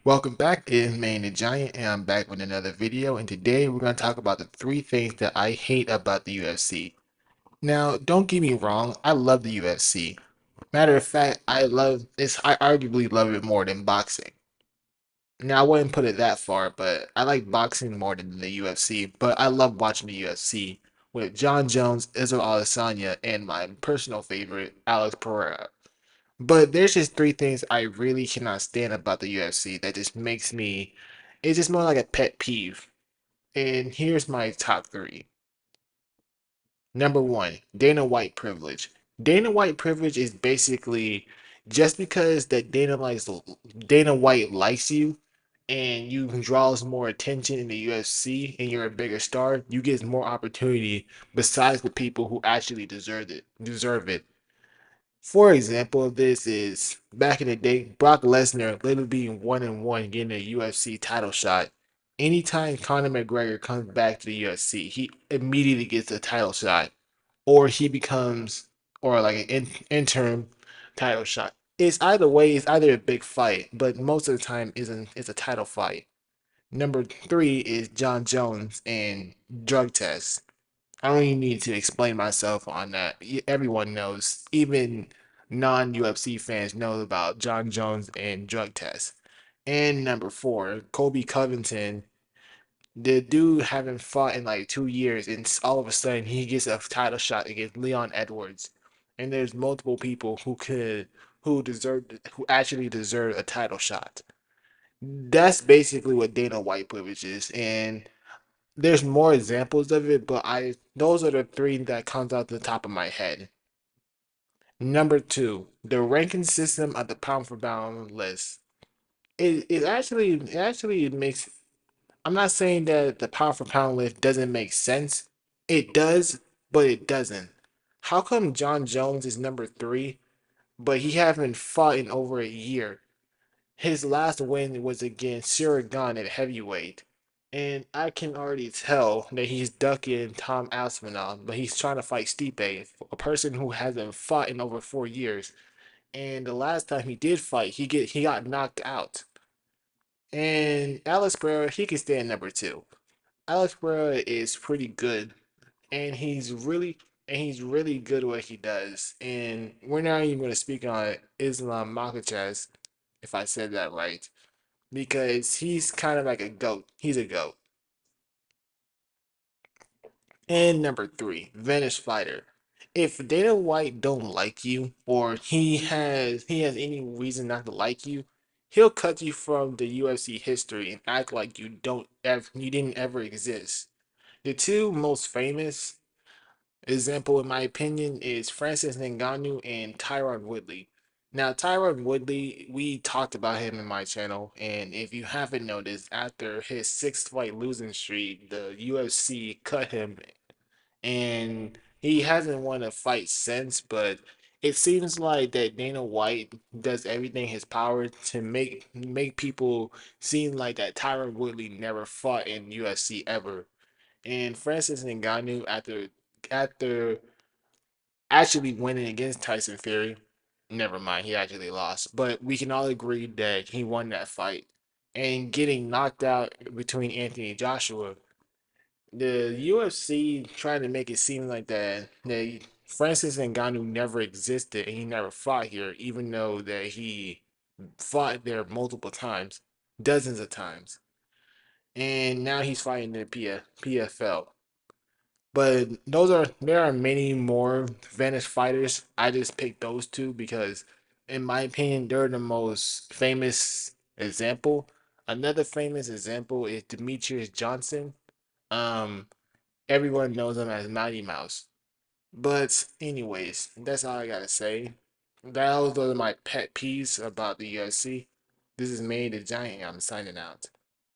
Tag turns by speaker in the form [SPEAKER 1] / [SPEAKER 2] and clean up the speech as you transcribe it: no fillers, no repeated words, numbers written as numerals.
[SPEAKER 1] Welcome back, it's Main the Giant, and I'm back with another video. And today we're going to talk about the three things that I hate about the UFC. Now, don't get me wrong, I love the UFC. Matter of fact, I arguably love it more than boxing. Now, I wouldn't put it that far, but I like boxing more than the UFC. But I love watching the UFC with John Jones, Israel Adesanya, and my personal favorite, Alex Pereira. But there's just three things I really cannot stand about the UFC that just makes me, it's just more like a pet peeve. And here's my top three. Number one, Dana White privilege. Dana White privilege is basically just because that Dana White likes you and you draws more attention in the UFC and you're a bigger star, you get more opportunity besides the people who actually deserve it. For example of this is back in the day, Brock Lesnar literally being 1-1 getting a UFC title shot. Anytime Conor McGregor comes back to the UFC, he immediately gets a title shot, or he becomes, or like an interim title shot. It's either way, it's either a big fight, but most of the time isn't. It's a title fight. Number three is John Jones and drug tests. I don't even need to explain myself on that. Everyone knows, even non-UFC fans know about John Jones and drug tests. And number four, Kobe Covington. The dude haven't fought in like 2 years, and all of a sudden he gets a title shot against Leon Edwards. And there's multiple people who actually deserve a title shot. That's basically what Dana White privilege is, and there's more examples of it, but I those are the three that comes out the top of my head. Number two, the ranking system of the pound for pound list. It actually makes. I'm not saying that the pound for pound list doesn't make sense. It does, but it doesn't. How come John Jones is number three, but he haven't fought in over a year? His last win was against Shurigan at heavyweight. And I can already tell that he's ducking Tom Aspinall, but he's trying to fight Stipe, a person who hasn't fought in over 4 years. And the last time he did fight, he got knocked out. And Alex Pereira, he can stand number two. Alex Pereira is pretty good, and he's really good at what he does. And we're not even going to speak on Islam Makhachev, if I said that right, because he's kind of like a goat. He's a goat. And number three, Venice fighter. If Dana White don't like you, or he has any reason not to like you, he'll cut you from the UFC history and act like you didn't ever exist. The two most famous example, in my opinion, is Francis Ngannou and Tyron Woodley. Now, Tyron Woodley, we talked about him in my channel, and if you haven't noticed, after his sixth fight losing streak, the UFC cut him, and he hasn't won a fight since. But it seems like that Dana White does everything in his power to make people seem like that Tyron Woodley never fought in UFC ever. And Francis Ngannou, after actually winning against Tyson Fury, never mind, he actually lost. But we can all agree that he won that fight. And getting knocked out between Anthony and Joshua, the UFC trying to make it seem like that Francis Ngannou never existed and he never fought here, even though that he fought there multiple times, dozens of times. And now he's fighting the PFL. But there are many more Venice fighters. I just picked those two because, in my opinion, they're the most famous example. Another famous example is Demetrius Johnson. Um, Everyone knows him as Mighty Mouse. But anyways, that's all I gotta say. Those are my pet peeves about the UFC. This is Manny the Giant. I'm signing out.